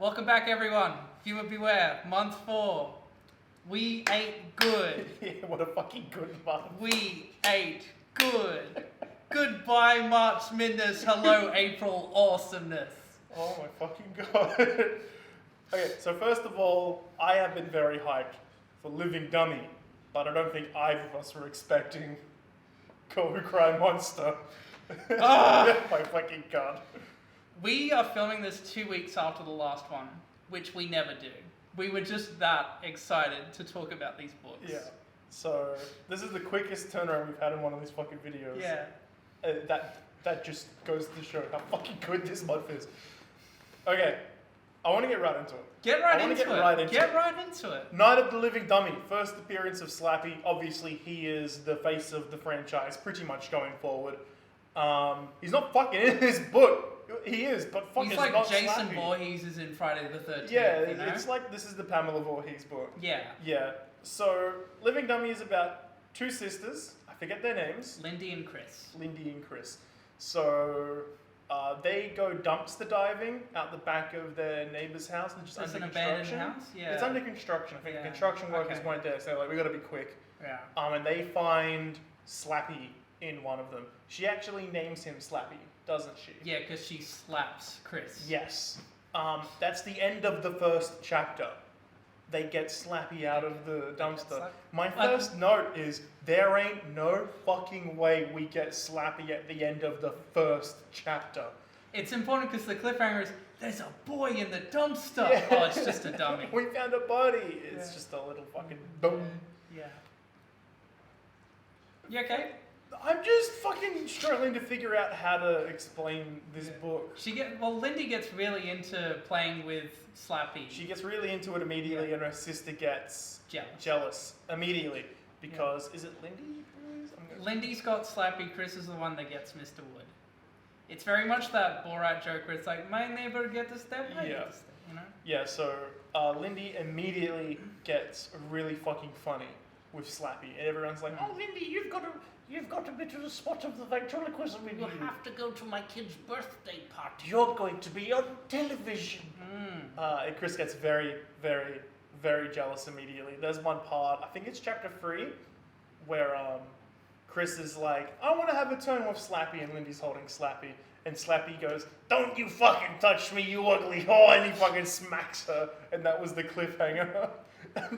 Welcome back, everyone. Viewer beware. Month 4. We ate good. Yeah, what a fucking good month. We ate good. Goodbye, March Madness. Hello, April awesomeness. Oh my fucking god. Okay, so first of all, I have been very hyped for Living Dummy, but I don't think either of us were expecting Go Who Cry Monster. Ah. My fucking god. We are filming this 2 weeks after the last one, which we never do. We were just that excited to talk about these books. Yeah. So this is the quickest turnaround we've had in one of these fucking videos. Yeah. That just goes to show how fucking good this month is. Okay, I want to get right into it. Get right into it. Night of the Living Dummy, first appearance of Slappy. Obviously, he is the face of the franchise, pretty much going forward. He's not fucking in this book. He is, but fucking he's like not Jason Slappy. Voorhees is in Friday the 13th. Yeah, you know? it's like this is the Pamela Voorhees book. Yeah. Yeah. So, Living Dummy is about two sisters. I forget their names. Lindy and Chris. Lindy and Chris. So, they go dumpster diving out the back of their neighbor's house, which is It's under an abandoned construction. house? Yeah. It's under construction. I think Yeah. construction workers Okay. weren't there, so they're like, we gotta be quick. Yeah. And they find Slappy in one of them. She actually names him Slappy, doesn't she? Yeah, because she slaps Chris. Yes. That's the end of the first chapter. They get Slappy out of the dumpster. My first note is, there ain't no fucking way we get Slappy at the end of the first chapter. It's important because the cliffhanger is, there's a boy in the dumpster. Yeah. Oh, it's just a dummy. We found a body. It's Yeah. just a little fucking boom. Yeah. You okay? I'm just fucking struggling to figure out how to explain this book. Lindy gets really into playing with Slappy. She gets really into it immediately, and her sister gets Jealous. jealous immediately because is it Lindy? Lindy's got Slappy, Chris is the one that gets Mr. Wood. It's very much that Borat joke where it's like, my neighbor gets a step, I get a step, you know? Yeah, so Lindy immediately gets really fucking funny with Slappy, and everyone's like, "Oh, Lindy, you've got a bit of a spot of the ventriloquism in you. You'll have to go to my kid's birthday party. You're going to be on television." And Chris gets very, very, very jealous immediately. There's one part, I think it's chapter 3, where Chris is like, "I want to have a turn with Slappy," and Lindy's holding Slappy. And Slappy goes, "Don't you fucking touch me, you ugly whore," and he fucking smacks her. And that was the cliffhanger.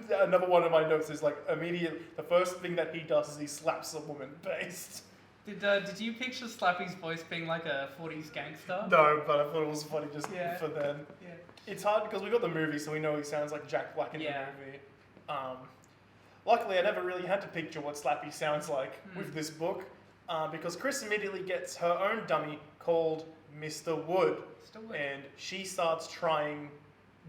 Another one of my notes is like, immediately, the first thing that he does is he slaps a woman based. Did you picture Slappy's voice being like a 40s gangster? No, but I thought it was funny just Yeah. for then. Yeah. It's hard because we got the movie, so we know he sounds like Jack Black in Yeah. the movie. Luckily, I never really had to picture what Slappy sounds like with this book, because Chris immediately gets her own dummy called Mr. Wood, and she starts trying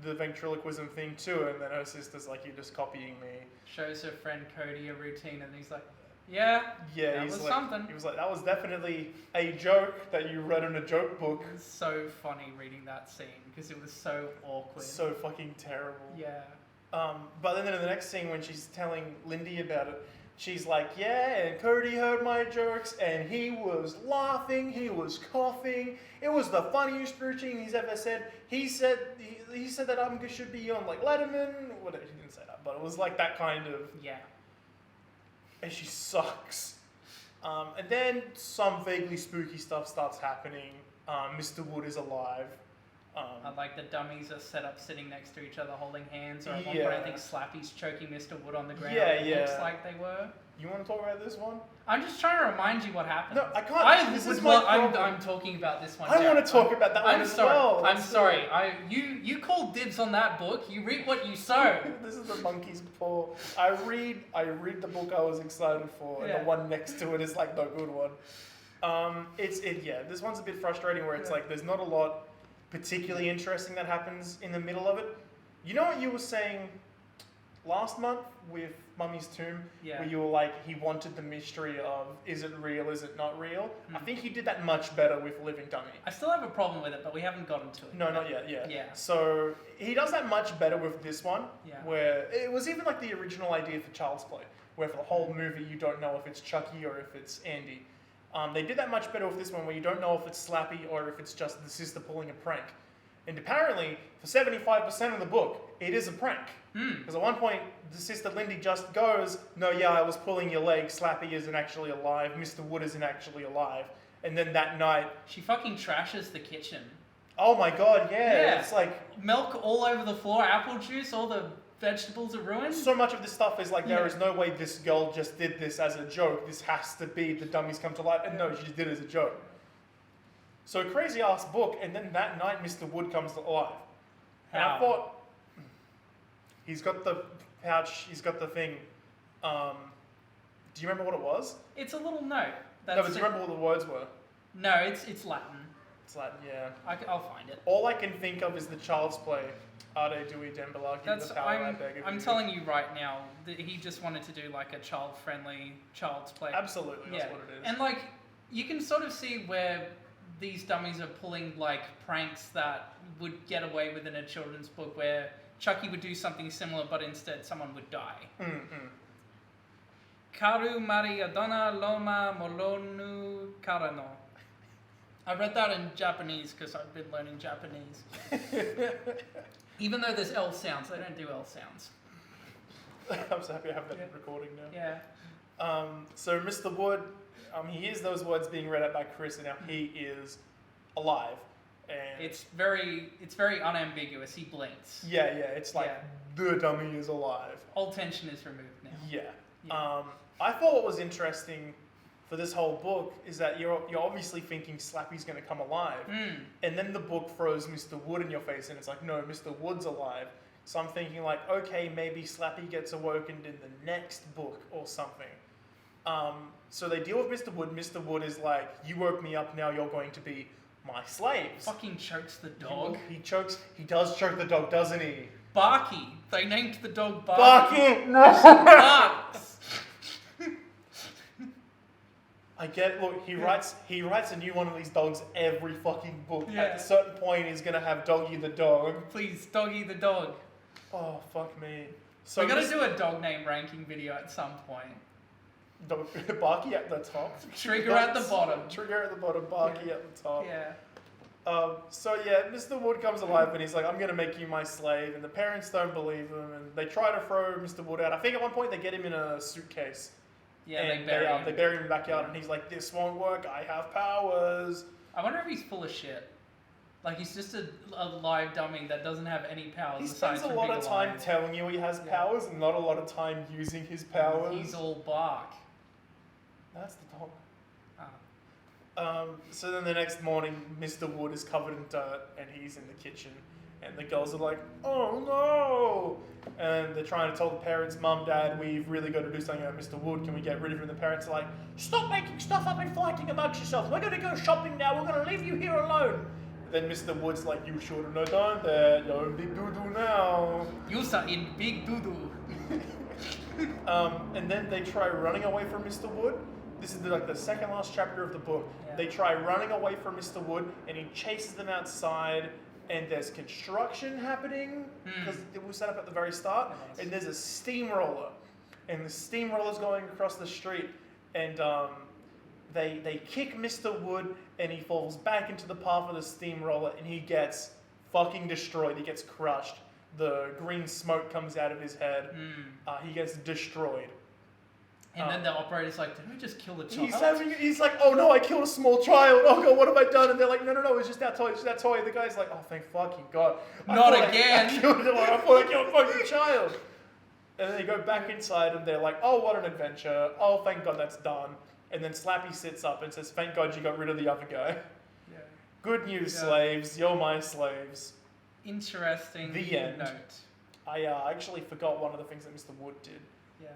the ventriloquism thing too, and then her sister's like, "You're just copying me." Shows her friend Cody a routine, and he's like, yeah, that he's was like, something. He was like, "That was definitely a joke that you read in a joke book." It was so funny reading that scene, because it was so awkward. So fucking terrible. Yeah. But then in the next scene, when she's telling Lindy about it, she's like, "Yeah, and Cody heard my jokes, and he was laughing, he was coughing. It was the funniest routine he's ever said. He said that I should be on like Letterman." Whatever, he didn't say that, but it was like that kind of. Yeah. And she sucks. And then some vaguely spooky stuff starts happening. Mr. Wood is alive. Like the dummies are set up sitting next to each other holding hands, or at one Yeah. point I think Slappy's choking Mr. Wood on the ground. Yeah, It looks yeah. like they were. You want to talk about this one? I'm just trying to remind you what happened. No, I can't. This is my problem. I'm talking about this one. I want to talk about that one I'm as sorry. well. I'm sorry. You called dibs on that book. You reap what you sow. This is the monkey's paw. I read the book I was excited for, and Yeah. the one next to it is like the good one. This one's a bit frustrating where it's like there's not a lot particularly interesting that happens in the middle of it. You know what you were saying last month with Mummy's Tomb, Yeah. where you were like, he wanted the mystery of, is it real, is it not real? I think he did that much better with Living Dummy. I still have a problem with it, but we haven't gotten to it. No, not yet, yeah. Yeah. So he does that much better with this one, Yeah. where it was even like the original idea for Child's Play, where for the whole movie you don't know if it's Chucky or if it's Andy. They did that much better with this one, where you don't know if it's Slappy or if it's just the sister pulling a prank. And apparently, for 75% of the book, it is a prank. Hmm. Because at one point, the sister Lindy just goes, no, yeah, I was pulling your leg. Slappy isn't actually alive. Mr. Wood isn't actually alive. And then that night... She fucking trashes the kitchen. Oh my god, yeah. It's like... Milk all over the floor, apple juice, all the vegetables are ruined. So much of this stuff is like, there is no way this girl just did this as a joke. This has to be the dummies come to life. And no, she just did it as a joke. So crazy ass book, and then that night Mr. Wood comes to life. And I thought, he's got the pouch, he's got the thing. Do you remember what it was? It's a little note. No, but do you remember what the words were? No, it's Latin. It's Latin, yeah. I'll find it. All I can think of is the Child's Play. Ade Dewey Dembala, give the power I beg of you. I'm telling you right now that he just wanted to do like a child-friendly Child's Play. Absolutely, that's what it is. And like, you can sort of see where these dummies are pulling like pranks that would get away with in a children's book, where Chucky would do something similar, but instead someone would die. Karu Mariadona Loma Molonu Karano. I read that in Japanese because I've been learning Japanese. Even though there's L sounds, they don't do L sounds. I'm so happy I have that recording now. Yeah. So Mr. Wood, he hears those words being read out by Chris, and now he is alive. And it's very unambiguous. He blinks. Yeah. It's like the dummy is alive. All tension is removed now. Yeah. I thought what was interesting for this whole book is that you're obviously thinking Slappy's going to come alive. And then the book throws Mr. Wood in your face and it's like, no, Mr. Wood's alive. So I'm thinking like, okay, maybe Slappy gets awakened in the next book or something. So they deal with Mr. Wood. Mr. Wood is like, you woke me up, now you're going to be my slaves. Fucking chokes the dog. He does choke the dog, doesn't he? Barky. They named the dog Barky. Barky! No! Barks. I get. Look, he writes a new one of these dogs every fucking book. Yeah. At a certain point, he's gonna have Doggy the dog. Please, Doggy the dog. Oh fuck me. So we're gonna do a dog name ranking video at some point. Barky at the top. Trigger at the bottom. Trigger at the bottom. Barky at the top. Yeah. So yeah, Mr. Wood comes alive and he's like, I'm gonna make you my slave, and the parents don't believe him, and they try to throw Mr. Wood out. I think at one point they get him in a suitcase. Yeah, and they bury him in the backyard, and he's like, this won't work, I have powers. I wonder if he's full of shit. Like, he's just a live dummy that doesn't have any powers. He spends a lot of time telling you he has powers, and not a lot of time using his powers. He's all bark. That's the dog. So then the next morning, Mr. Wood is covered in dirt, and he's in the kitchen. And the girls are like, oh no! And they're trying to tell the parents, Mum, Dad, we've really got to do something about Mr. Wood. Can we get rid of him? And the parents are like, stop making stuff up and fighting amongst yourselves. We're going to go shopping now. We're going to leave you here alone. Then Mr. Wood's like, you shouldn't have done that. You're in big doo-doo now. You are in big doo-doo. And then they try running away from Mr. Wood. This is like the second last chapter of the book. Yeah. They try running away from Mr. Wood, and he chases them outside. And there's construction happening, because it was set up at the very start, and there's a steamroller, and the steamroller's going across the street, and they kick Mr. Wood, and he falls back into the path of the steamroller, and he gets fucking destroyed. He gets crushed. The green smoke comes out of his head. He gets destroyed. And then the operator's like, did we just kill a child? He's like, oh no, I killed a small child. Oh god, what have I done? And they're like, no, it's just that toy. It's just that toy. And the guy's like, oh, thank fucking God. Not again. I thought I killed a fucking child. And then they go back inside and they're like, oh, what an adventure. Oh, thank God that's done. And then Slappy sits up and says, thank God you got rid of the other guy. Yeah. Good news, slaves. You're my slaves. Interesting the end. Note. I actually forgot one of the things that Mr. Wood did. Yeah.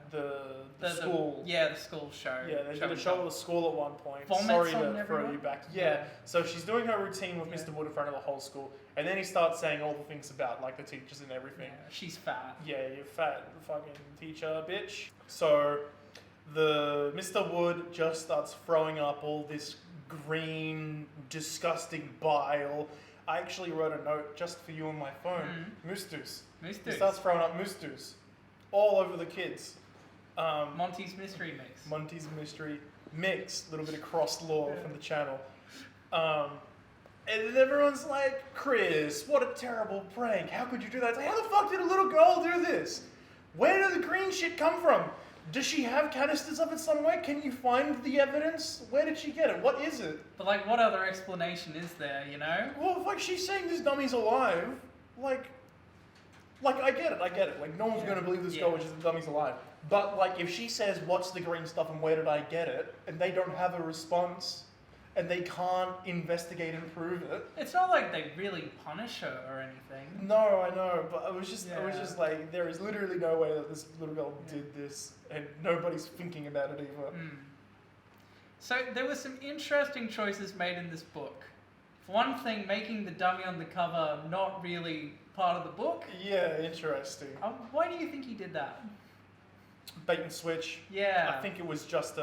The school. The school show. Yeah, they did a show at the school at one point. Vomits Sorry to on throw you back. Yeah. So she's doing her routine with Mr. Wood in front of the whole school, and then he starts saying all the things about like the teachers and everything. Yeah, she's fat. Yeah, you're fat, fucking teacher, bitch. So the Mr. Wood just starts throwing up all this green, disgusting bile. I actually wrote a note just for you on my phone. Mustus. He starts throwing up mustus all over the kids. Monty's Mystery Mix. Monty's Mystery Mix. A little bit of cross law from the channel. And then everyone's like, Chris, what a terrible prank. How could you do that? It's like, how the fuck did a little girl do this? Where did the green shit come from? Does she have canisters of it somewhere? Can you find the evidence? Where did she get it? What is it? But like, what other explanation is there, you know? Well, like, she's saying this dummy's alive. Like, I get it. Like, no one's going to believe this girl, which is the dummy's alive. But, like, if she says, what's the green stuff and where did I get it? And they don't have a response, and they can't investigate and prove it. It's not like they really punish her or anything. No, I know, but I was just like, there is literally no way that this little girl did this, and nobody's thinking about it either. So there were some interesting choices made in this book. For one thing, making the dummy on the cover not really part of the book. Yeah, interesting. Why do you think he did that? Bait and switch. Yeah. I think it was just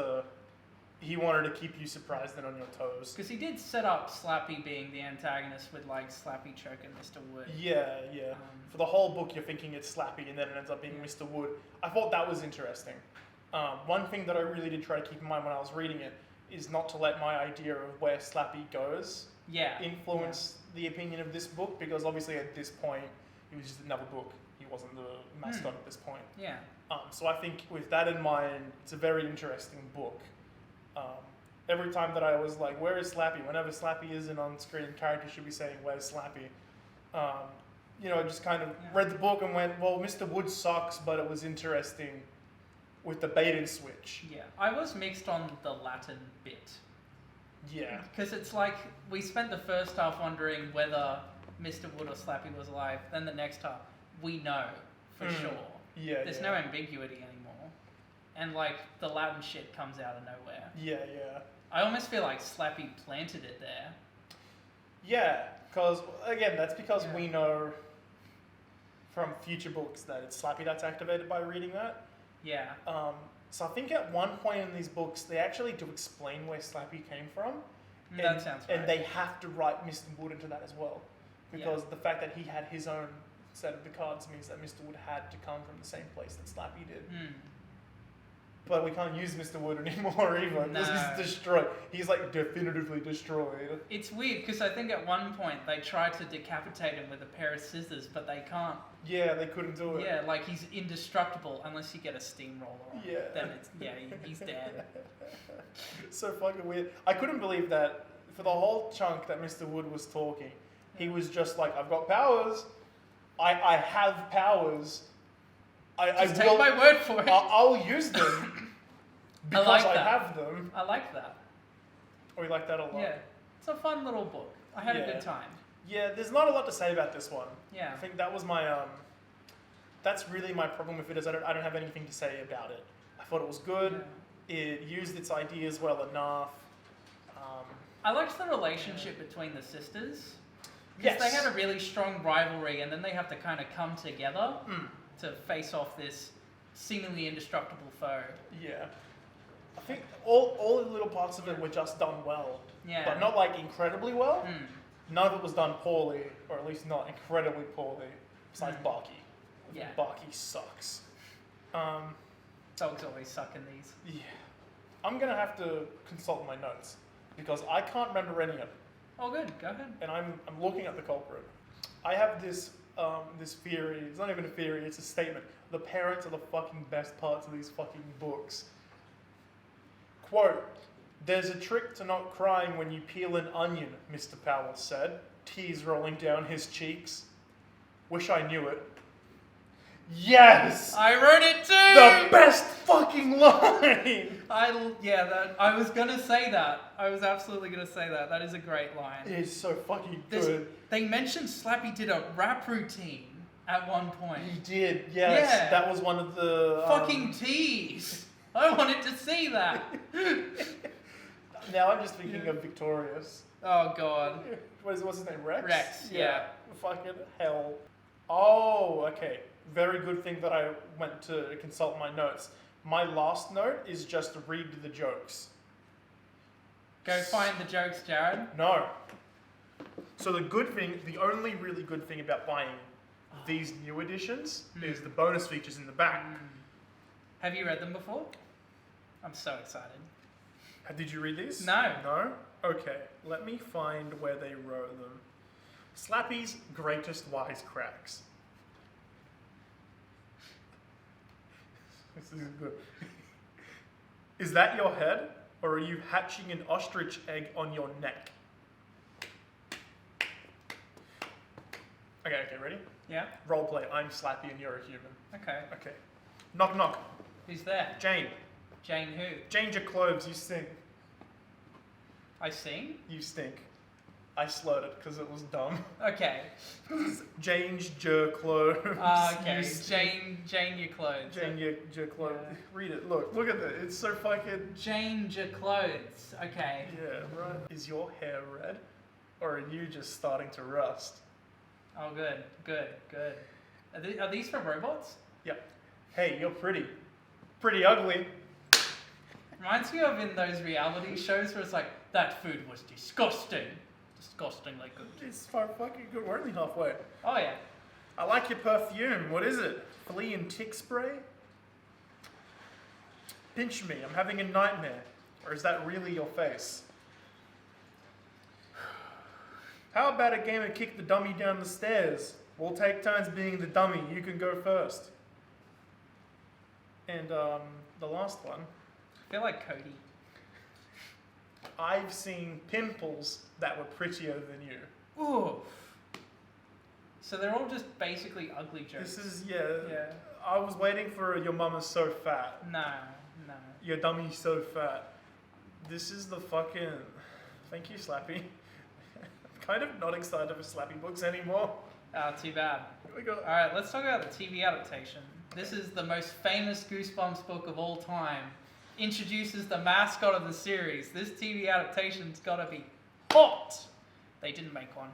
he wanted to keep you surprised and on your toes. Because he did set up Slappy being the antagonist with like Slappy choking Mr. Wood. Yeah. For the whole book, you're thinking it's Slappy, and then it ends up being Mr. Wood. I thought that was interesting. One thing that I really did try to keep in mind when I was reading it is not to let my idea of where Slappy goes influence the opinion of this book, because obviously at this point, he was just another book. He wasn't the mascot at this point. Yeah. So I think with that in mind, it's a very interesting book. Every time that I was like, where is Slappy? Whenever Slappy isn't on screen, characters should be saying, where's Slappy? I just kind of read the book and went, well, Mr. Wood sucks, but it was interesting with the bait and switch. Yeah, I was mixed on the Latin bit. Yeah. Because it's like, we spent the first half wondering whether Mr. Wood or Slappy was alive, then the next half, we know for sure. Yeah, There's no ambiguity anymore. And like, the Latin shit comes out of nowhere. Yeah. I almost feel like Slappy planted it there. Yeah, because, again, that's because we know from future books that it's Slappy that's activated by reading that. Yeah. So I think at one point in these books, they actually do explain where Slappy came from. That sounds right. And they have to write Mr. Wood into that as well. Because the fact that he had his own set of the cards means that Mr. Wood had to come from the same place that Slappy did. But we can't use Mr. Wood anymore either, because he's destroyed. He's like definitively destroyed. It's weird, because I think at one point they tried to decapitate him with a pair of scissors, but they can't. Yeah, they couldn't do it. Yeah, like he's indestructible unless you get a steamroller on him. Yeah. Then it's, he's dead. So fucking weird. I couldn't believe that for the whole chunk that Mr. Wood was talking, he was just like, I've got powers. I have powers. Take my word for it. I'll use them because I have them. I like that. Oh, you like that a lot? Yeah. It's a fun little book. I had a good time. Yeah, there's not a lot to say about this one. Yeah. I think that was my, that's really my problem with it, is I don't have anything to say about it. I thought it was good. Yeah. It used its ideas well enough. I liked the relationship between the sisters. Yes. They had a really strong rivalry, and then they have to kind of come together to face off this seemingly indestructible foe. Yeah. I think all the little parts of it were just done well. Yeah. But not like incredibly well. None of it was done poorly, or at least not incredibly poorly, besides Barky. Yeah. Barky sucks. Dogs always suck in these. Yeah. I'm going to have to consult my notes, because I can't remember any of it. Oh, good. Go ahead. And I'm looking at the culprit. I have this this theory. It's not even a theory. It's a statement. The parents are the fucking best parts of these fucking books. Quote, "There's a trick to not crying when you peel an onion," Mr. Powell said, tears rolling down his cheeks. Wish I knew it. Yes! I wrote it too! The best fucking line! I was gonna say that. I was absolutely gonna say that. That is a great line. It is so fucking good. They mentioned Slappy did a rap routine at one point. He did, yes. Yeah. That was one of the... Fucking tease! I wanted to see that! Now I'm just thinking of Victorious. Oh, God. What's his name? Rex? Rex, yeah. Fucking hell. Oh, okay. Very good thing that I went to consult my notes. My last note is just to read the jokes. Go find the jokes, Jared. No. So the only really good thing about buying these new editions is the bonus features in the back. Have you read them before? I'm so excited. Did you read these? No. No? Okay, let me find where they wrote them. Slappy's greatest wisecracks. This is good. Is that your head, or are you hatching an ostrich egg on your neck? Okay, ready? Yeah? Roleplay, I'm Slappy and you're a human. Okay. Okay. Knock, knock. Who's there? Jane. Jane who? Change your clothes, you stink. I sing? You stink. I slurred it because it was dumb. Okay. Change your clothes. Okay. You stink. Jane your clothes. Jane your clothes. Yeah. Read it. Look at it. It's so fucking... Change your clothes. Okay. Yeah, right. Is your hair red? Or are you just starting to rust? Oh, good. Are these for robots? Yep. Hey, you're pretty. Pretty ugly. Reminds me of in those reality shows where it's like, that food was disgusting. Disgustingly good. It's fucking good. We're only halfway. Oh, yeah. I like your perfume. What is it? Flea and tick spray? Pinch me. I'm having a nightmare. Or is that really your face? How about a game of kick the dummy down the stairs? We'll take turns being the dummy. You can go first. And the last one. I feel like Cody. I've seen pimples that were prettier than you. Ooh. So they're all just basically ugly jokes. This is, Yeah. I was waiting for your mum is so fat. No. Your dummy's so fat. This is the fucking... Thank you, Slappy. I'm kind of not excited for Slappy books anymore. Oh, too bad. We got... Alright, let's talk about the TV adaptation. This is the most famous Goosebumps book of all time. Introduces the mascot of the series. This TV adaptation's gotta be hot! They didn't make one.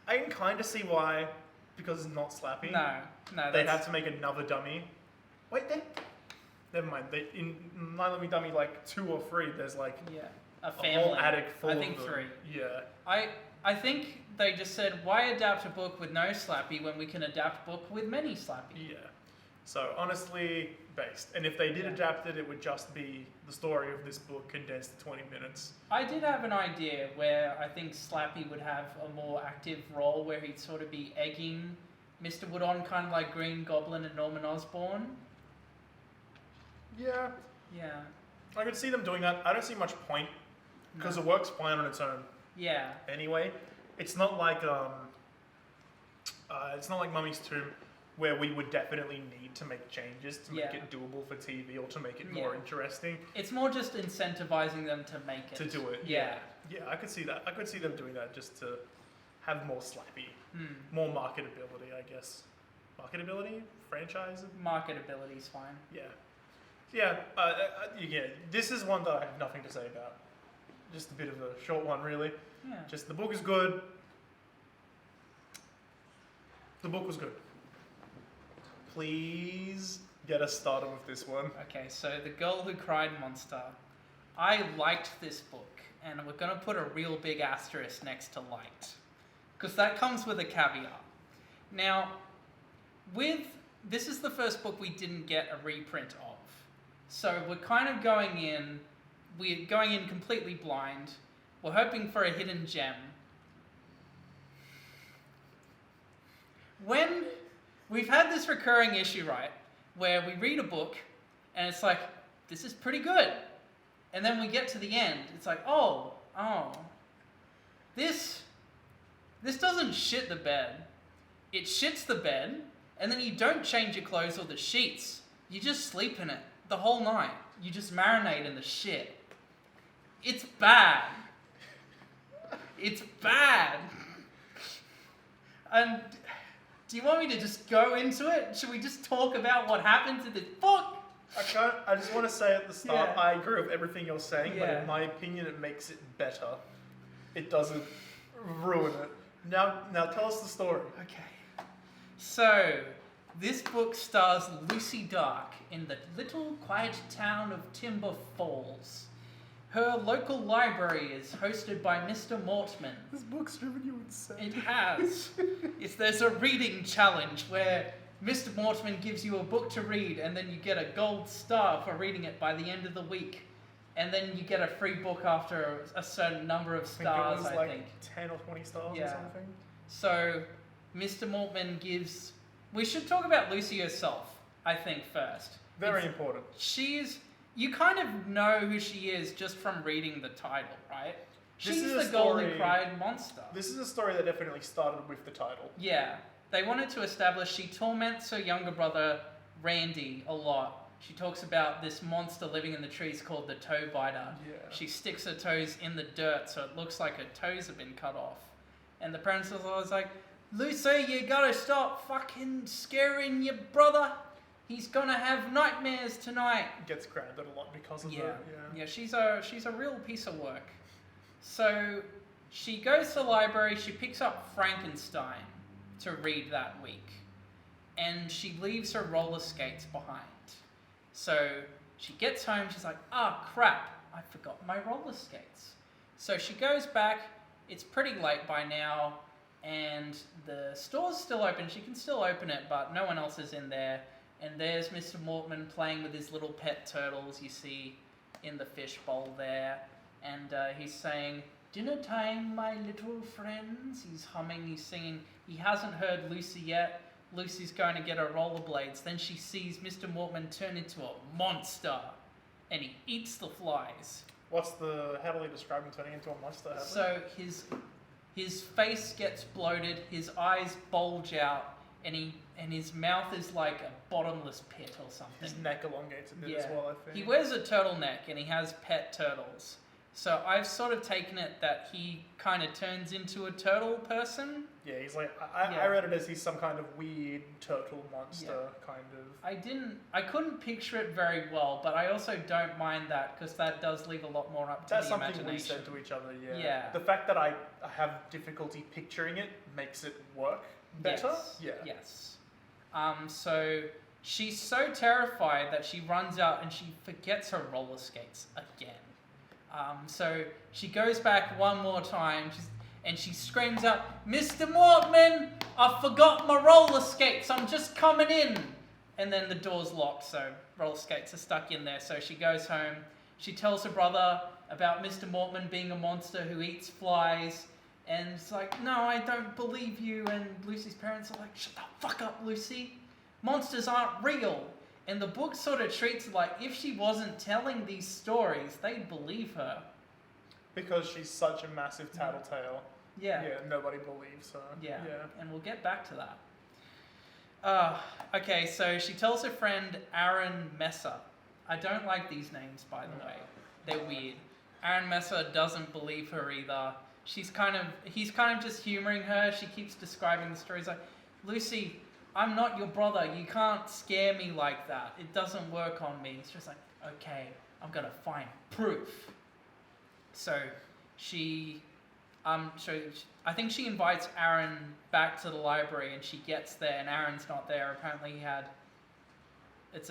I can kind of see why, because it's not Slappy. No, They'd have to make another dummy. Wait, never mind. In My Living Dummy, like 2 or 3, there's like yeah, a a family. whole attic full I think of them. 3. Yeah. I think they just said, why adapt a book with no Slappy when we can adapt a book with many Slappy? Yeah. So honestly, based. And if they did adapt it, it would just be the story of this book condensed to 20 minutes. I did have an idea where I think Slappy would have a more active role where he'd sort of be egging Mr. Wood on, kind of like Green Goblin and Norman Osborn. Yeah. Yeah. I could see them doing that. I don't see much point because it works fine on its own. Yeah. Anyway, it's not like Mummy's Tomb, where we would definitely need to make changes to make it doable for TV or to make it more interesting. It's more just incentivizing them to make it. To do it. Yeah. Yeah, I could see that. I could see them doing that just to have more Slappy, more marketability, I guess. Marketability? Franchise? Marketability's fine. Yeah. Yeah, this is one that I have nothing to say about. Just a bit of a short one, really. Yeah. Just the book is good. The book was good. Please get us started with this one. Okay, so The Girl Who Cried Monster. I liked this book, and we're going to put a real big asterisk next to liked, because that comes with a caveat. Now, this is the first book we didn't get a reprint of. So we're kind of we're going in completely blind. We're hoping for a hidden gem. When we've had this recurring issue, right, where we read a book and it's like, this is pretty good. And then we get to the end, it's like, oh, this doesn't shit the bed. It shits the bed, and then you don't change your clothes or the sheets. You just sleep in it the whole night. You just marinate in the shit. It's bad. It's bad. And do you want me to just go into it? Should we just talk about what happened to this book? I just want to say at the start, Yeah. I agree with everything you're saying, but Yeah. in my opinion, it makes it better. It doesn't ruin it. Now tell us the story. Okay. So, this book stars Lucy Dark in the little quiet town of Timber Falls. Her local library is hosted by Mr. Mortman. This book's driven you insane. It has. There's a reading challenge where Mr. Mortman gives you a book to read and then you get a gold star for reading it by the end of the week. and then you get a free book after a certain number of I stars, think it was I like think. 10 or 20 stars or Yeah. something. So, Mr. Mortman gives... We should talk about Lucy herself, I think, first. Very important. She's... You kind of know who she is just from reading the title, right? This She's is the a story- golden-cried monster. This is a story that definitely started with the title. Yeah. They wanted to establish she torments her younger brother, Randy, a lot. She talks about this monster living in the trees called the toe biter. Yeah. She sticks her toes in the dirt so it looks like her toes have been cut off. And the parents are always like, Lucy, you gotta stop fucking scaring your brother. He's gonna have nightmares tonight. Gets grounded a lot because of Yeah. it. Yeah, she's a real piece of work. So she goes to the library, she picks up Frankenstein to read that week. And she leaves her roller skates behind. So she gets home, she's like, crap, I forgot my roller skates. So she goes back, it's pretty late by now, and the store's still open, she can still open it, but no one else is in there. And there's Mr. Mortman playing with his little pet turtles you see in the fish bowl there. And he's saying, dinner time, my little friends. He's humming, he's singing. He hasn't heard Lucy yet. Lucy's going to get her rollerblades. Then she sees Mr. Mortman turn into a monster. And he eats the flies. How do they describe him turning into a monster? So his face gets bloated, his eyes bulge out, and his mouth is like a bottomless pit or something. His neck elongates a bit as well, I think. He wears a turtleneck and he has pet turtles. So I've sort of taken it that he kind of turns into a turtle person. Yeah, he's like, I read it as he's some kind of weird turtle monster, kind of. I couldn't picture it very well, but I also don't mind that because that does leave a lot more up to That's the something imagination. we said to each other, yeah. Yeah. The fact that I have difficulty picturing it makes it work better. Yes. So she's so terrified that she runs out and she forgets her roller skates again. So she goes back one more time and she screams out, Mr. Mortman, I forgot my roller skates, I'm just coming in. And then the door's locked, so roller skates are stuck in there. So she goes home, she tells her brother about Mr. Mortman being a monster who eats flies. And it's like, no, I don't believe you. And Lucy's parents are like, shut the fuck up, Lucy. Monsters aren't real. And the book sort of treats it like if she wasn't telling these stories, they'd believe her. Because she's such a massive tattletale. Yeah. Yeah, nobody believes her. Yeah. And we'll get back to that. Okay, so she tells her friend Aaron Messer. I don't like these names, by the way. They're weird. Aaron Messer doesn't believe her either. He's kind of just humoring her. She keeps describing the story. He's like, Lucy, I'm not your brother. You can't scare me like that. It doesn't work on me. It's just like, okay, I'm gonna find proof. So I think she invites Aaron back to the library, and she gets there, and Aaron's not there. Apparently, it's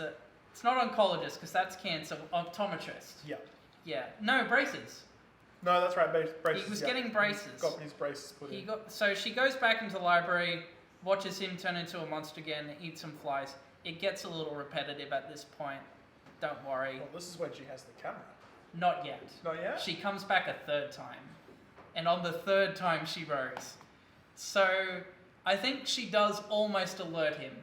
not oncologist because that's cancer. Optometrist. Yeah. Yeah. No, braces. No, that's right. Braces. He was getting braces. Got his braces put in. So she goes back into the library, watches him turn into a monster again, eat some flies. It gets a little repetitive at this point. Don't worry. Well, this is when she has the camera. Not yet. Not yet? She comes back a third time. And on the third time, she rose. So I think she does almost alert him.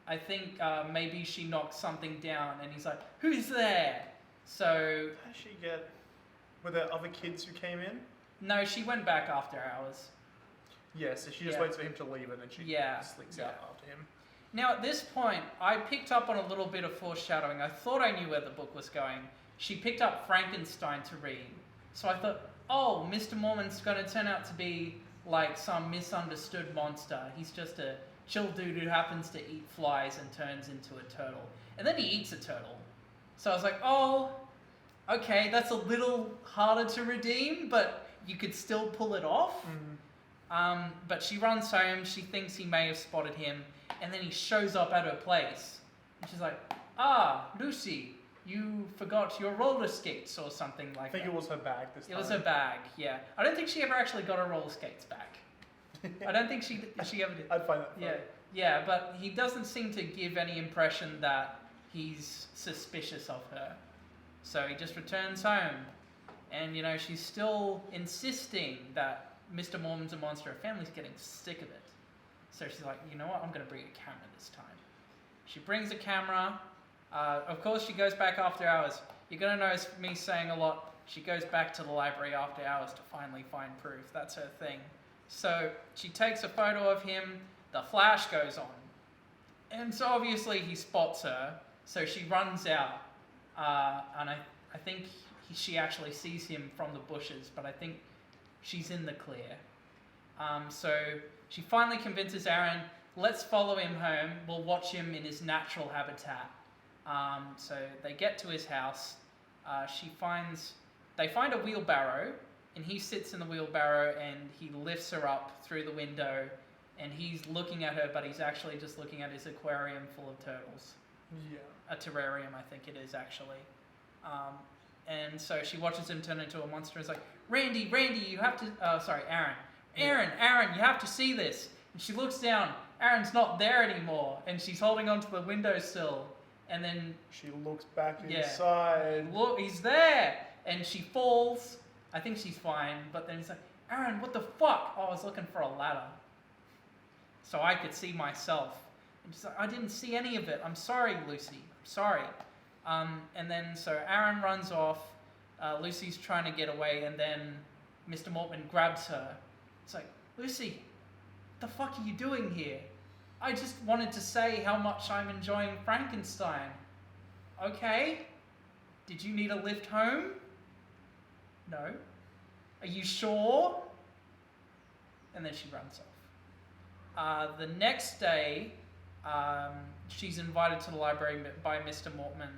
I think maybe she knocks something down and he's like, who's there? So... How did she get... Were there other kids who came in? No, she went back after hours. Yeah, so she just waits for him to leave and then she slinks out after him. Now at this point, I picked up on a little bit of foreshadowing. I thought I knew where the book was going. She picked up Frankenstein to read. So I thought, oh, Mr. Mormon's going to turn out to be like some misunderstood monster. He's just a chill dude who happens to eat flies and turns into a turtle. And then he eats a turtle. So I was like, oh, okay, that's a little harder to redeem, but you could still pull it off. But she runs home, she thinks he may have spotted him, and then he shows up at her place. And she's like, Lucy, you forgot your roller skates or something like that. I think it was her bag this time. It was her bag, yeah. I don't think she ever actually got her roller skates back. I don't think she ever did. I'd find that funny. Yeah, but he doesn't seem to give any impression that he's suspicious of her. So he just returns home. And, you know, she's still insisting that Mr. Mormon's a monster. Her family's getting sick of it. So she's like, you know what, I'm going to bring a camera this time. She brings a camera. Of course, she goes back after hours. You're going to notice me saying a lot. She goes back to the library after hours to finally find proof. That's her thing. So she takes a photo of him. The flash goes on. And so obviously he spots her. So she runs out. And I think she actually sees him from the bushes. But I think she's in the clear. So she finally convinces Aaron, let's follow him home. We'll watch him in his natural habitat. So they get to his house. They find a wheelbarrow, and he sits in the wheelbarrow and he lifts her up through the window, and he's looking at her, but he's actually just looking at his aquarium full of turtles. Yeah. A terrarium, I think it is actually. And so she watches him turn into a monster and is like, Randy, you have to, Aaron, you have to see this. And she looks down, Aaron's not there anymore, and she's holding onto the windowsill. And then she looks back inside. Look, he's there! And she falls. I think she's fine, but then he's like, Aaron, what the fuck? Oh, I was looking for a ladder. So I could see myself. And she's like, I didn't see any of it. I'm sorry, Lucy. I'm sorry. And then, so Aaron runs off. Lucy's trying to get away, and then Mr. Mortman grabs her. It's like, Lucy, what the fuck are you doing here? I just wanted to say how much I'm enjoying Frankenstein. Okay. Did you need a lift home? No. Are you sure? And then she runs off. The next day, she's invited to the library by Mr. Mortman.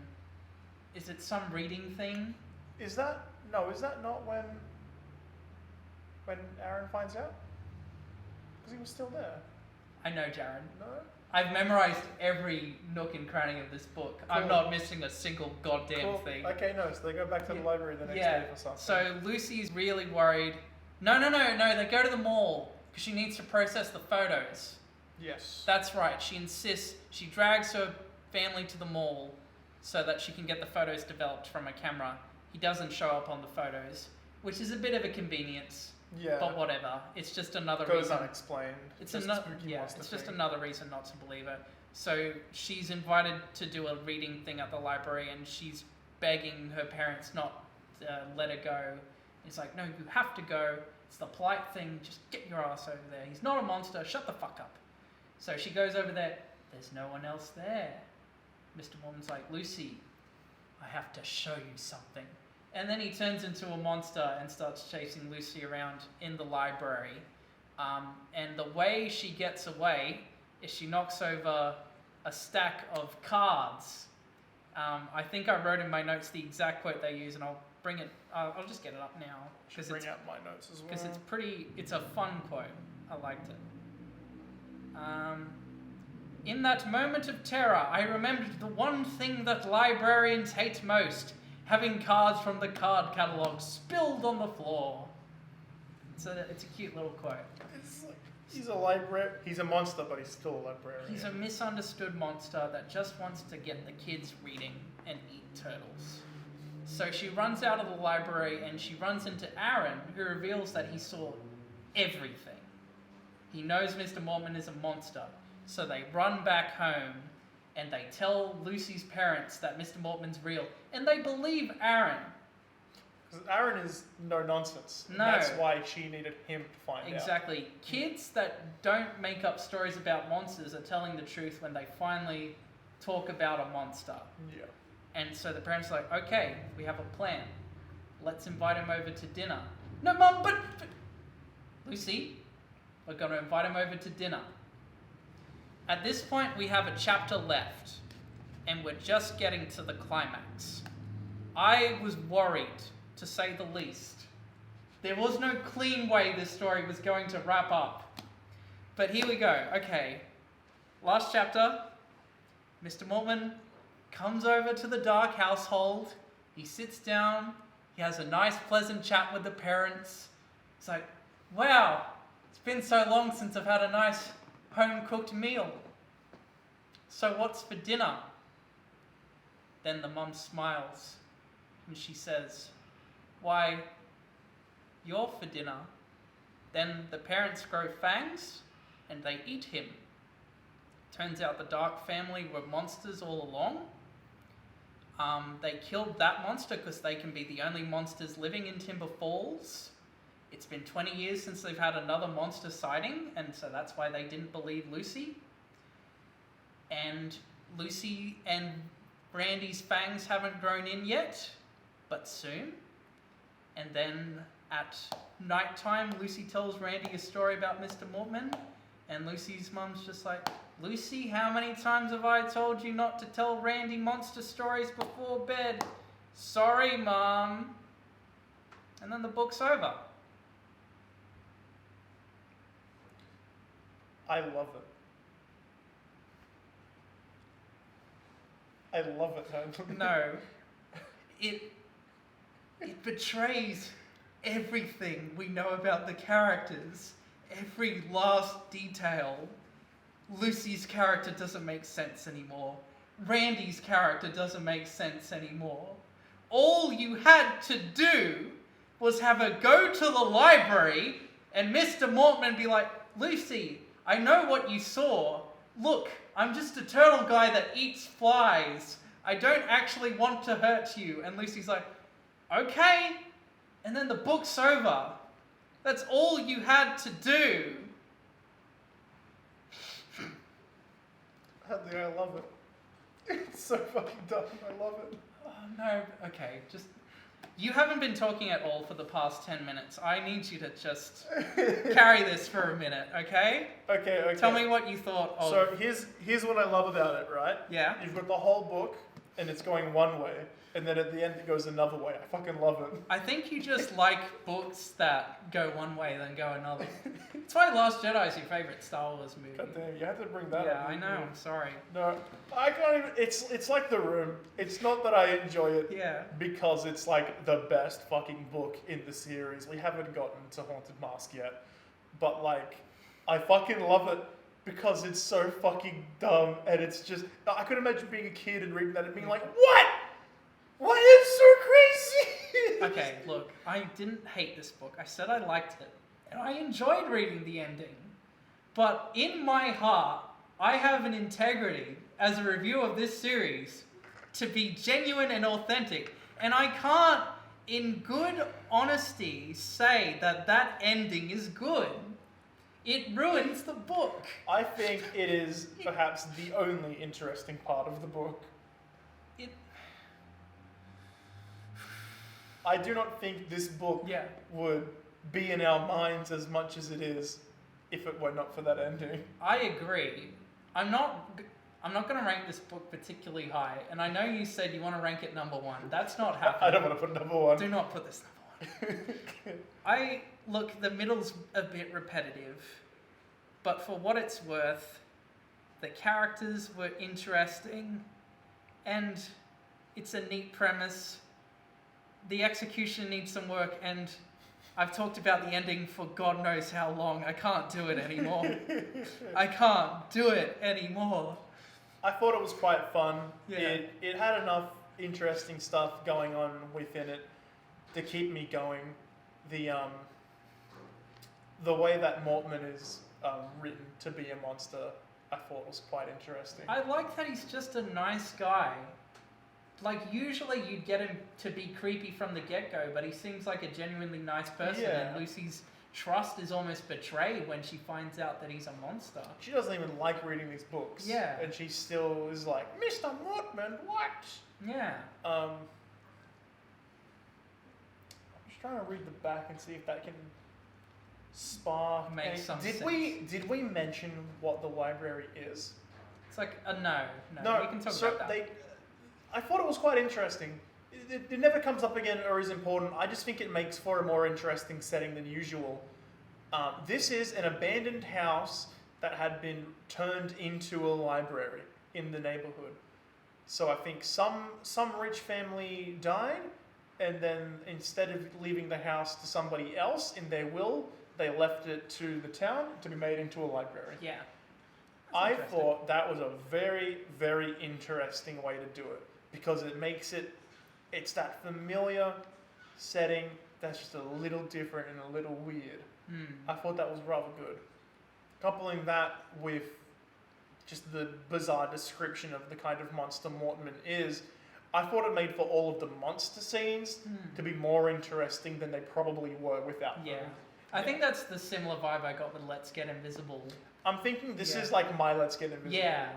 Is it some reading thing? Is that not when Aaron finds out? Because he was still there. I know, Jared. No? I've memorized every nook and cranny of this book. Cool. I'm not missing a single goddamn thing. Okay, no, so they go back to the library the next day for something. So Lucy's really worried. No, they go to the mall because she needs to process the photos. Yes. That's right, she insists. She drags her family to the mall so that she can get the photos developed from a camera. He doesn't show up on the photos, which is a bit of a convenience. Yeah. But whatever. It's just another reason. Goes unexplained. It's just another reason not to believe her. So she's invited to do a reading thing at the library, and she's begging her parents not to let her go. It's like, no, you have to go. It's the polite thing. Just get your ass over there. He's not a monster. Shut the fuck up. So she goes over there. There's no one else there. Mr. Mormon's like, Lucy, I have to show you something. And then he turns into a monster and starts chasing Lucy around in the library. And the way she gets away is she knocks over a stack of cards. I think I wrote in my notes the exact quote they use, and I'll bring it. I'll just get it up now. Bring out my notes as well. Because it's a fun quote. I liked it. In that moment of terror, I remembered the one thing that librarians hate most. Having cards from the card catalogue spilled on the floor. It's a cute little quote. It's like, he's a monster, but he's still a librarian. He's a misunderstood monster that just wants to get the kids reading and eat turtles. So she runs out of the library and she runs into Aaron, who reveals that he saw everything. He knows Mr. Mortman is a monster. So they run back home and they tell Lucy's parents that Mr. Mortman's real. And they believe Aaron. Because Aaron is no nonsense. No. That's why she needed him to find out. Exactly. Kids that don't make up stories about monsters are telling the truth when they finally talk about a monster. Yeah. And so the parents are like, okay, we have a plan. Let's invite him over to dinner. No, Mum, but Lucy, we're going to invite him over to dinner. At this point, we have a chapter left, and we're just getting to the climax. I was worried, to say the least. There was no clean way this story was going to wrap up. But here we go. Okay, last chapter. Mr. Mortman comes over to the Dark household. He sits down. He has a nice, pleasant chat with the parents. It's like, wow, it's been so long since I've had a nice home-cooked meal. So what's for dinner? Then the mum smiles. And she says, "Why, you're for dinner." Then the parents grow fangs and they eat him. Turns out the Dark family were monsters all along. They killed that monster because they can be the only monsters living in Timber Falls. It's been 20 years since they've had another monster sighting, and so that's why they didn't believe Lucy. And Lucy and Randy's fangs haven't grown in yet, but soon. And then at nighttime, Lucy tells Randy a story about Mr. Mortman, and Lucy's mum's just like, "Lucy, how many times have I told you not to tell Randy monster stories before bed?" "Sorry, Mum." And then the book's over. I love it. I love it, man. No. It betrays everything we know about the characters. Every last detail. Lucy's character doesn't make sense anymore. Randy's character doesn't make sense anymore. All you had to do was have her go to the library and Mr. Mortman be like, "Lucy, I know what you saw. Look, I'm just a turtle guy that eats flies. I don't actually want to hurt you." And Lucy's like, "Okay." And then the book's over. That's all you had to do. I love it. It's so fucking dumb. I love it. Oh, no, okay, just... You haven't been talking at all for the past 10 minutes. I need you to just carry this for a minute, okay? Okay. Tell me what you thought of... So here's what I love about it, right? Yeah? You've got the whole book, and it's going one way, and then at the end it goes another way. I fucking love it. I think you just like books that go one way, then go another. That's why Last Jedi is your favourite Star Wars movie. God damn, you had to bring that up. Yeah, I know, I'm sorry. No, I can't even... It's like The Room. It's not that I enjoy it Yeah. because it's like the best fucking book in the series. We haven't gotten to Haunted Mask yet. But like, I fucking love it because it's so fucking dumb, and it's just... I could imagine being a kid and reading that and being like, what? What is so crazy? Okay, look, I didn't hate this book. I said I liked it. And I enjoyed reading the ending. But in my heart, I have an integrity as a review of this series to be genuine and authentic. And I can't, in good honesty, say that that ending is good. It ruins the book. I think it is perhaps the only interesting part of the book. I do not think this book would be in our minds as much as it is if it were not for that ending. I agree. I'm not going to rank this book particularly high, and I know you said you want to rank it number 1. That's not happening. I don't want to put number 1. Do not put this number 1. Look, the middle's a bit repetitive, but for what it's worth, the characters were interesting, and it's a neat premise. The execution needs some work, and I've talked about the ending for God knows how long. I can't do it anymore. I can't do it anymore. I thought it was quite fun. Yeah. It had enough interesting stuff going on within it to keep me going. The way that Mortman is written to be a monster, I thought was quite interesting. I like that he's just a nice guy. Like, usually you'd get him to be creepy from the get-go, but he seems like a genuinely nice person, and Lucy's trust is almost betrayed when she finds out that he's a monster. She doesn't even like reading these books. Yeah. And she still is like, "Mr. Mortman, what?" Yeah. I'm just trying to read the back and see if that can spark... Make some sense. Did we mention what the library is? It's like, no, we can talk about that. I thought it was quite interesting. It never comes up again or is important. I just think it makes for a more interesting setting than usual. This is an abandoned house that had been turned into a library in the neighborhood. So I think some rich family died, and then instead of leaving the house to somebody else in their will, they left it to the town to be made into a library. Yeah. I thought that was a very, very interesting way to do it, because it makes it it's that familiar setting that's just a little different and a little weird. I thought that was rather good. Coupling that with just the bizarre description of the kind of monster Mortman is, I thought it made for all of the monster scenes to be more interesting than they probably were without them. I think that's the similar vibe I got with Let's Get Invisible. I'm thinking this is like my Let's Get Invisible. Yeah.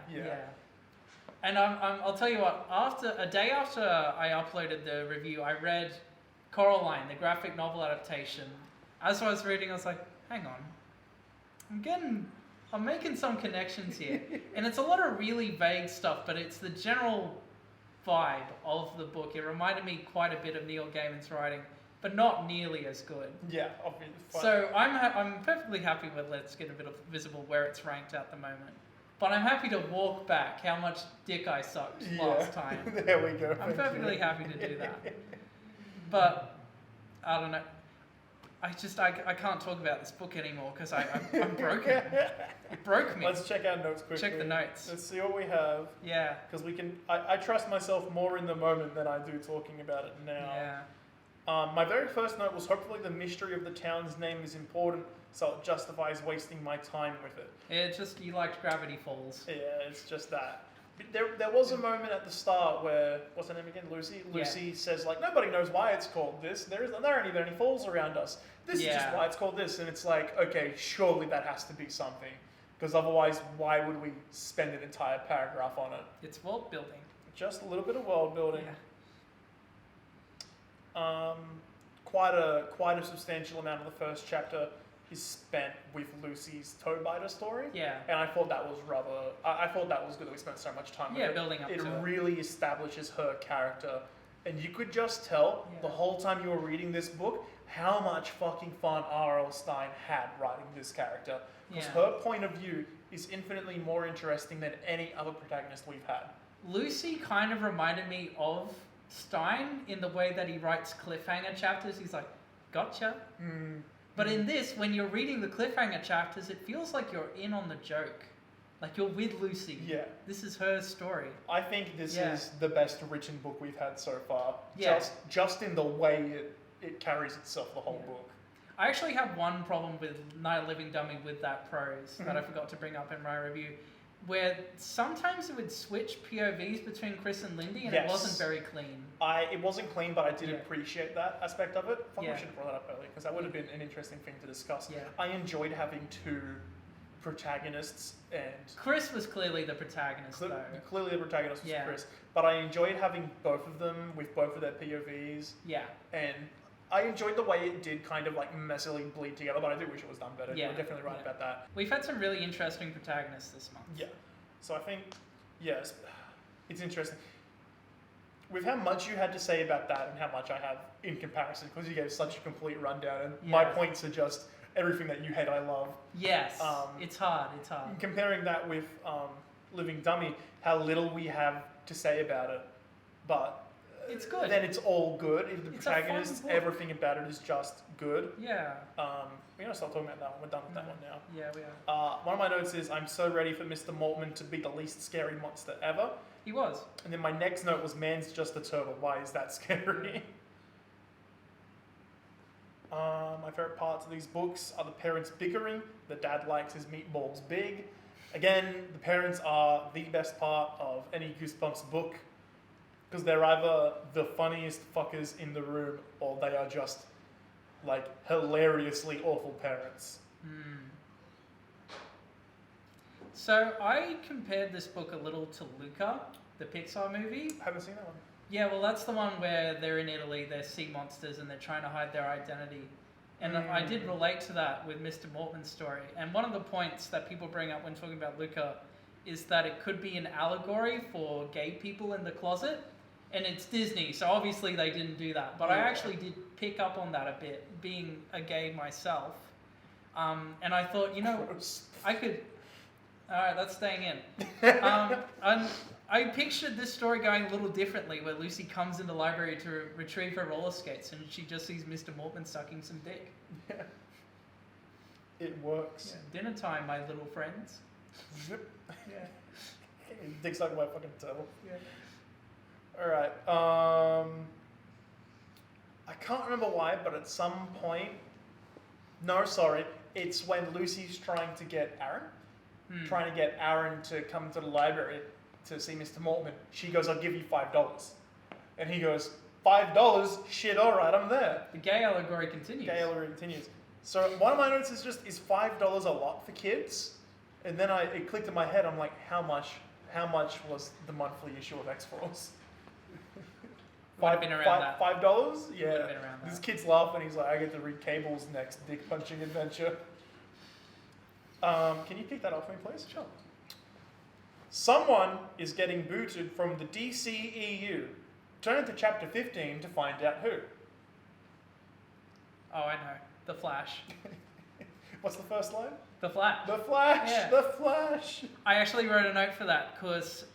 And I'll tell you what, a day after I uploaded the review, I read Coraline, the graphic novel adaptation. As I was reading, I was like, hang on, I'm making some connections here. And it's a lot of really vague stuff, but it's the general vibe of the book. It reminded me quite a bit of Neil Gaiman's writing, but not nearly as good. Yeah, obviously. So I'm perfectly happy with Let's Get Invisible where it's ranked at the moment. But I'm happy to walk back how much dick I sucked last time. There we go. I'm perfectly happy to do that. But I don't know. I can't talk about this book anymore because I'm broken. It broke me. Let's check our notes quickly. Check the notes. Let's see what we have. Yeah. Because we can. I trust myself more in the moment than I do talking about it now. Yeah. My very first note was hopefully the mystery of the town's name is important, so it justifies wasting my time with it. Yeah, you liked Gravity Falls. Yeah, it's just that. There was a moment at the start where, what's her name again? Lucy? Lucy says, like, nobody knows why it's called this. There aren't even any falls around us. This is just why it's called this. And it's like, okay, surely that has to be something. Because otherwise, why would we spend an entire paragraph on it? It's world building. Just a little bit of world building. Yeah. Quite a substantial amount of the first chapter is spent with Lucy's toe biter story. Yeah. And I thought that was I thought that was good that we spent so much time with it. Building up to it. It really establishes her character. And you could just tell the whole time you were reading this book how much fucking fun R.L. Stine had writing this character. Because her point of view is infinitely more interesting than any other protagonist we've had. Lucy kind of reminded me of Stine in the way that he writes cliffhanger chapters. He's like, gotcha. But in this, when you're reading the cliffhanger chapters, it feels like you're in on the joke. Like you're with Lucy. Yeah. This is her story. I think this is the best written book we've had so far. Yeah. Just in the way it carries itself, the whole book. I actually have one problem with Night of Living Dummy with that prose that I forgot to bring up in my review, where sometimes it would switch POVs between Chris and Lindy, and it wasn't very clean. It wasn't clean, but I did appreciate that aspect of it. I should have brought that up earlier, because that would have been an interesting thing to discuss. Yeah. I enjoyed having two protagonists, and Chris was clearly the protagonist, though. Clearly the protagonist was Chris, but I enjoyed having both of them with both of their POVs. Yeah. And I enjoyed the way it did kind of like messily bleed together, but I do wish it was done better. Yeah. You're definitely right about that. We've had some really interesting protagonists this month. Yeah. So I think, yes, it's interesting. With how much you had to say about that and how much I have in comparison, because you gave such a complete rundown, and my points are just everything that you hate, I love. Yes, it's hard. Comparing that with Living Dummy, how little we have to say about it, but it's good. Then it's all good. If the protagonist, everything about it is just good. Yeah. We're going to stop talking about that one. We're done with that one now. Yeah, we are. One of my notes is, I'm so ready for Mr. Mortman to be the least scary monster ever. He was. And then my next note was, man's just a turtle. Why is that scary? My favourite parts of these books are the parents bickering. The dad likes his meatballs big. Again, the parents are the best part of any Goosebumps book, because they're either the funniest fuckers in the room, or they are just, like, hilariously awful parents. So I compared this book a little to Luca, the Pixar movie. I haven't seen that one. Yeah, well, that's the one where they're in Italy, they're sea monsters, and they're trying to hide their identity. And I did relate to that with Mr. Mortman's story. And one of the points that people bring up when talking about Luca is that it could be an allegory for gay people in the closet. And it's Disney, so obviously they didn't do that. But I actually did pick up on that a bit, being a gay myself. And I thought, I could... Alright, that's staying in. I pictured this story going a little differently, where Lucy comes in the library to retrieve her roller skates, and she just sees Mr. Mortman sucking some dick. Yeah. It works. Yeah. Dinner time, my little friends. Zip. Yeah. Dick sucking my fucking turtle. Yeah. Alright, I can't remember why, but at some point, no, sorry, it's when Lucy's trying to get Aaron to come to the library to see Mr. Mortman. She goes, "I'll give you $5," and he goes, $5? Shit, all right, I'm there. The gay allegory continues. So one of my notes is $5 a lot for kids? And then it clicked in my head. I'm like, how much was the monthly issue of X-Files? Might have been around that. $5? Yeah. Would have been around that. This kid's laughing. He's like, I get to read Cable's next dick punching adventure. Can you pick that up for me, please? Sure. Someone is getting booted from the DCEU. Turn to chapter 15 to find out who. Oh, I know. The Flash. What's the first line? The Flash. The Flash! Yeah. The Flash! I actually wrote a note for that because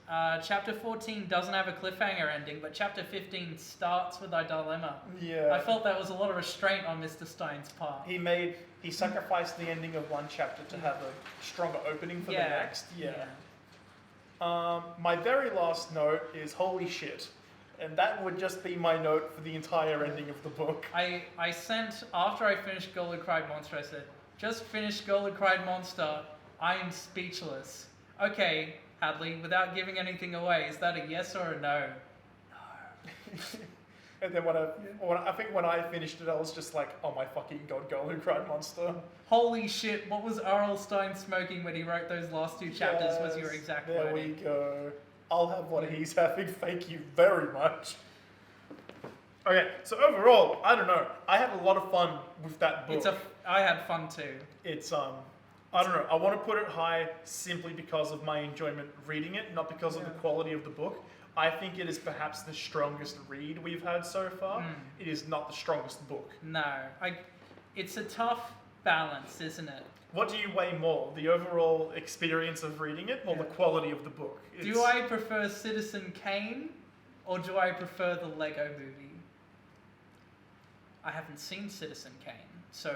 chapter 14 doesn't have a cliffhanger ending, but chapter 15 starts with a dilemma. Yeah. I felt that was a lot of restraint on Mr. Stein's part. He sacrificed the ending of one chapter to have a stronger opening for the next. Yeah. My very last note is holy shit. And that would just be my note for the entire ending of the book. I sent, after I finished Girl Who Cried Monster, I said, just finished Girl Who Cried Monster, I am speechless. Okay, Hadley, without giving anything away, is that a yes or a no? No. And then when I finished it, I was just like, oh my fucking god, Girl Who Cried Monster. Holy shit, what was R.L. Stein smoking when he wrote those last two chapters was your exact there wording. We go. I'll have what he's having. Thank you very much. Okay, so overall, I don't know. I had a lot of fun with that book. I had fun too. It's I don't know. I want to put it high simply because of my enjoyment reading it, not because of the quality of the book. I think it is perhaps the strongest read we've had so far. It is not the strongest book. No, it's a tough balance, isn't it? What do you weigh more, the overall experience of reading it or the quality of the book? Do I prefer Citizen Kane or do I prefer the Lego movie? I haven't seen Citizen Kane, so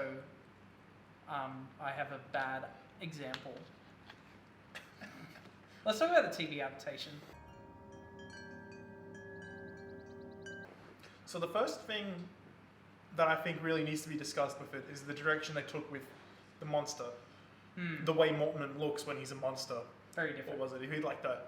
I have a bad example. Let's talk about the TV adaptation. So the first thing that I think really needs to be discussed with it is the direction they took with the monster. The way Mortman looks when he's a monster. Very different. What was it?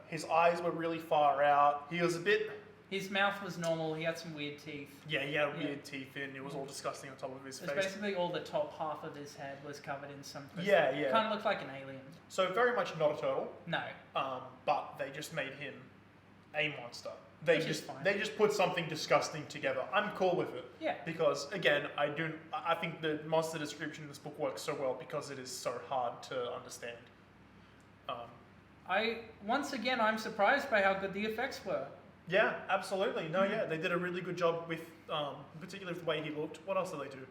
His eyes were really far out. He was a bit... His mouth was normal. He had some weird teeth. Yeah, he had weird teeth in. It was all disgusting on top of his face. Basically all the top half of his head was covered in some... Yeah. Kind of looked like an alien. So very much not a turtle. No. But they just made him a monster. They just put something disgusting together. I'm cool with it. Yeah. Because again, I think the monster description in this book works so well because it is so hard to understand. I'm surprised by how good the effects were. Yeah, absolutely. No, yeah, they did a really good job with, particularly with the way he looked. What else did they do?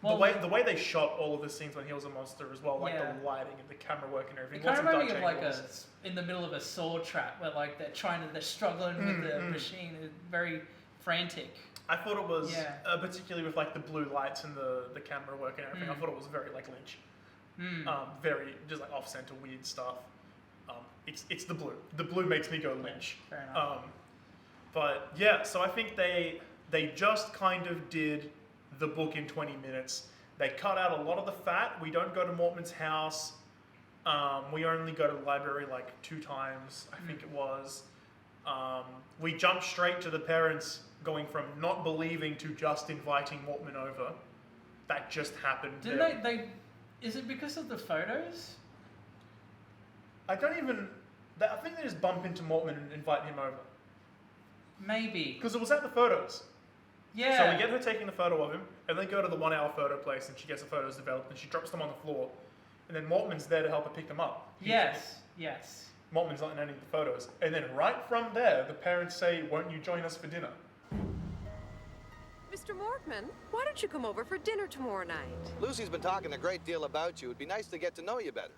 Well, the way they shot all of the scenes when he was a monster as well, like the lighting and the camera work and everything. It kind of reminded me of like in the middle of a saw trap where like they're struggling with the machine. It's very frantic. I thought it was, particularly with like the blue lights and the camera work and everything, I thought it was very like Lynch. Very just like off-center weird stuff. It's the blue. The blue makes me go Lynch. Fair enough. But yeah, so I think they just kind of did the book in 20 minutes. They cut out a lot of the fat. We don't go to Mortman's house. We only go to the library like 2 times, I think it was. We jump straight to the parents going from not believing to just inviting Mortman over. That just happened. Didn't they? Is it because of the photos? I think they just bump into Mortman and invite him over. Maybe. Because it was at the photos. Yeah. So we get her taking the photo of him, and they go to the 1-hour photo place, and she gets the photos developed, and she drops them on the floor, and then Mortman's there to help her pick them up. Yes. Mortman's not in any of the photos. And then right from there, the parents say, won't you join us for dinner? Mr. Mortman, why don't you come over for dinner tomorrow night? Lucy's been talking a great deal about you. It'd be nice to get to know you better.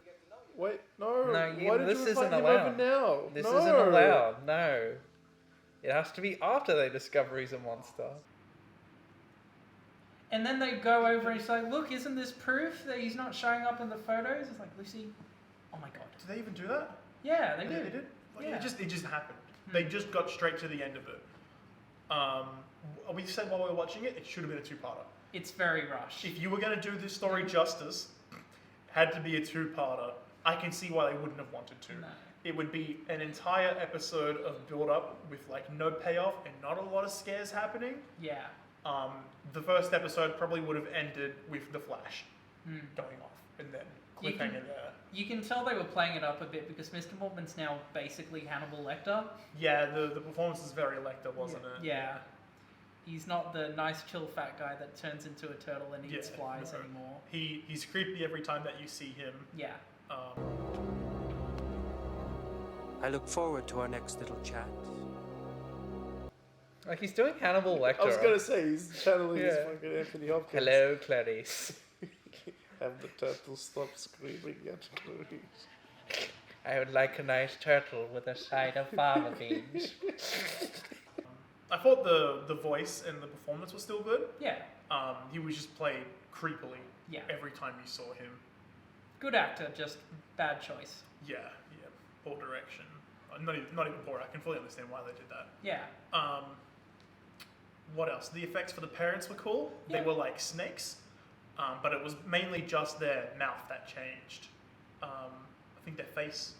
Wait, no. Why did this you isn't invite him allowed. over now? This isn't allowed. No. It has to be after they discover he's a monster. And then they go over and he's like, look, isn't this proof that he's not showing up in the photos? It's like, Lucy, oh my god. Did they even do that? Yeah, they They did. did? Like, Yeah. It just happened. They just got straight to the end of it. we said while we were watching it, it should have been a two-parter. It's very rushed. If you were going to do this story justice, had to be a two-parter. I can see why they wouldn't have wanted to. No. It would be an entire episode of build-up with like no payoff and not a lot of scares happening. Yeah. The first episode probably would have ended with the Flash going off, and then cliffhanger there. You can tell they were playing it up a bit because Mr. Mortman's now basically Hannibal Lecter. Yeah, the performance is very Lecter, wasn't it? Yeah. He's not the nice, chill, fat guy that turns into a turtle and eats flies anymore. He's creepy every time that you see him. Yeah. I look forward to our next little chat. Like, he's doing Hannibal Lecter. I was gonna say, he's channeling his Yeah. fucking Anthony Hopkins. Hello, Clarice. Have the turtle stop screaming at Clarice. I would like a nice turtle with a side of fava beans. I thought the voice and the performance was still good. Yeah. He was just played creepily every time you saw him. Good actor, just bad choice. Yeah, poor direction. Not even poor. I can fully understand why they did that. Yeah. What else? The effects for the parents were cool. Yeah. They were like snakes, but it was mainly just their mouth that changed. I think their face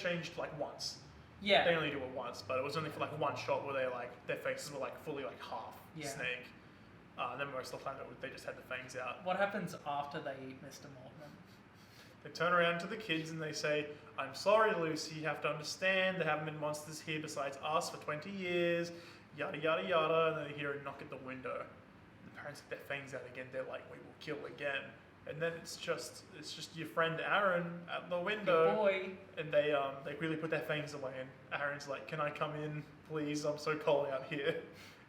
changed like once. Yeah. They only do it once, but it was only for like one shot where their faces were like fully like half snake. Then most of the time they just had the fangs out. What happens after they eat Mr. Mortman? They turn around to the kids and they say, "I'm sorry, Lucy, you have to understand there haven't been monsters here besides us for 20 years, yada yada yada," and then they hear a knock at the window. The parents get their fangs out again, they're like, "We will kill again." And then it's just your friend Aaron at the window. Good boy. And they quickly put their fangs away, and Aaron's like, "Can I come in, please? I'm so cold out here."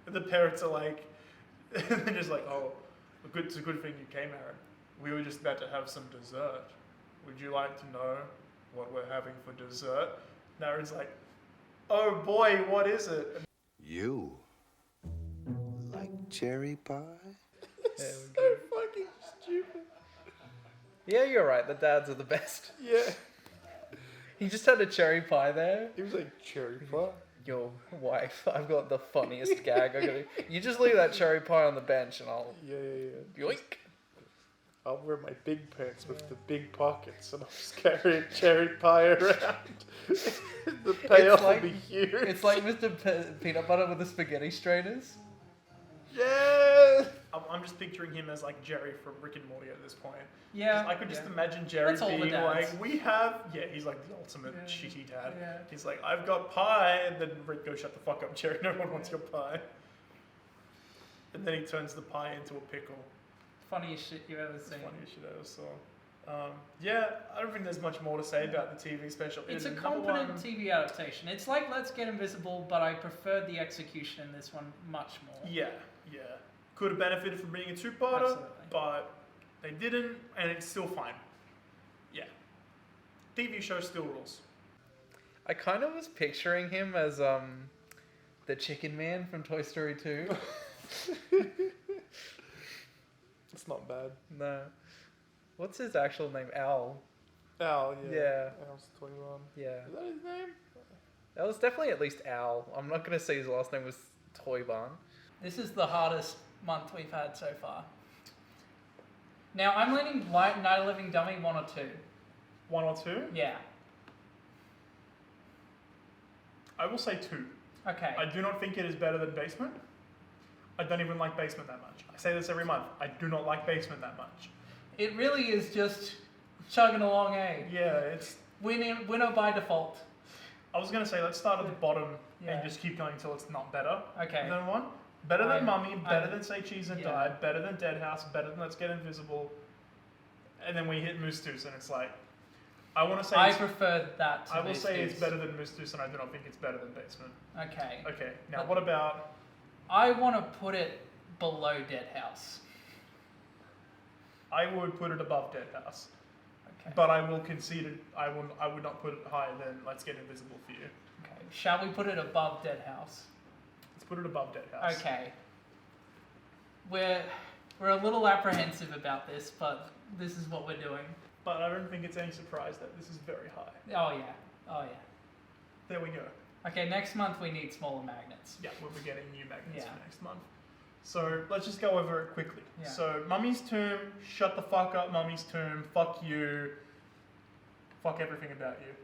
And the parents are like, they're just like, "Oh, it's a good thing you came, Aaron. We were just about to have some dessert. Would you like to know what we're having for dessert?" And Aaron's like, "Oh boy, what is it?" You like cherry pie? There we So go. fucking stupid. Yeah, you're right. The dads are the best. Yeah. He just had a cherry pie there. He was like, cherry pie? Your wife, I've got the funniest gag. You just leave that cherry pie on the bench and I'll Yeah. yoink. I'll wear my big pants with the big pockets and I'll just carry a cherry pie around. The payoff like- will be huge. It's like Mr. Peanut Butter with the spaghetti strainers. Yeah! I'm just picturing him as like Jerry from Rick and Morty at this point. Yeah. I could just imagine Jerry That's all the being dads. like, he's like the ultimate Yeah. shitty dad. Yeah. He's like, "I've got pie," and then Rick goes, "Shut the fuck up, Jerry, no one wants your pie." And then he turns the pie into a pickle. Funniest shit you've ever seen. Funniest shit I ever saw. I don't think there's much more to say about the TV special. It's a Number competent one- TV adaptation. It's like Let's Get Invisible, but I preferred the execution in this one much more. Yeah. Could have benefited from being a two-parter, Absolutely. but they didn't, and it's still fine. Yeah. TV show still rules. I kind of was picturing him as the Chicken Man from Toy Story 2. It's not bad. No. What's his actual name? Al. Al, yeah. Yeah. Al's 21. Yeah. Is that his name? That was definitely at least Al. I'm not going to say his last name was Toy Barn. This is the hardest month we've had so far. Now, I'm leaning Night of the Living Dummy 1 or 2. 1 or 2? Yeah. I will say 2. Okay. I do not think it is better than Basement. I don't even like Basement that much. I say this every month. I do not like Basement that much. It really is just chugging along, eh? Yeah, it's... Winner by default. I was going to say, let's start at the bottom Yeah. and just keep going until it's not better Okay. than 1. Better than Mummy, better I'm- than Say Cheese and yeah. Die, better than Dead House, better than Let's Get Invisible. And then we hit Moose Deuce, and it's like... I want to say... I it's- prefer that to I will Moose say it's Deuce. better than Moose Deuce, and I do not think it's better than Basement. Okay. Okay, now what about... I want to put it below Dead House. I would put it above Dead House. Okay. But I will concede it. I would not put it higher than Let's Get Invisible for you. Okay. Shall we put it above Dead House? Let's put it above Dead House. Okay. We're a little apprehensive about this, but this is what we're doing. But I don't think it's any surprise that this is very high. Oh yeah. Oh yeah. There we go. Okay, next month we need smaller magnets. Yeah, we'll be getting new magnets Yeah. for next month. So let's just go over it quickly. Yeah. So Mummy's Tomb, shut the fuck up, Mummy's Tomb, fuck you, fuck everything about you.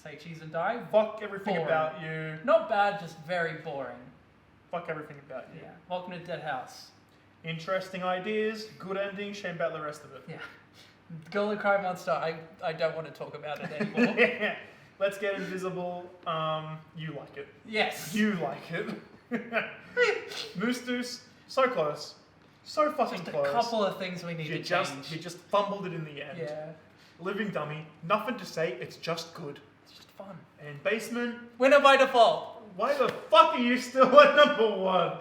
Say cheese and die. Fuck everything Boring. about you, Not bad, just very boring. fuck everything about you. Yeah. Welcome to Dead House. Interesting ideas, good ending, shame about the rest of it. Yeah. Girl Who Cried Monster, I don't want to talk about it anymore. Let's Get Invisible, you like it. Yes. You like it. Moose, so close. So fucking Just a close. couple of things we need You to just change. fumbled it in the end. Yeah. Living Dummy, nothing to say, it's just good. It's just fun. And Basement, Winner by default. why the fuck are you still at number 1?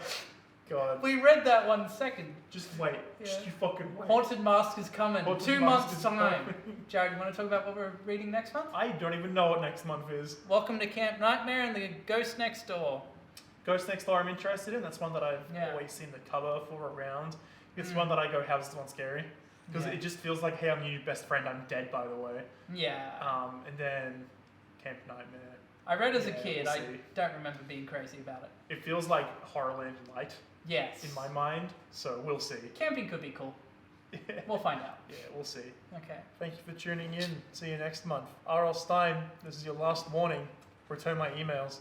God. We read that 1 second. Just wait. Just Yeah. you fucking wait. Haunted Mask is coming. Haunted 2 Mask months' is time. coming. Jared, you want to talk about what we're reading next month? I don't even know what next month is. Welcome to Camp Nightmare and the Ghost Next Door. Ghost Next Door I'm interested in. That's one that I've Yeah. always seen the cover for around. It's one that I go, how's this one scary? Because Yeah. it just feels like, hey, I'm your new best friend, I'm dead, by the way. Yeah. And then Camp Nightmare. I read as a yeah, kid. we'll I see. don't remember being crazy about it. It feels like Horrorland Light Yes. in my mind, so we'll see. Camping could be cool. Yeah, We'll find out. we'll see. Okay. Thank you for tuning in. See you next month. R.L. Stein, this is your last warning. Return my emails.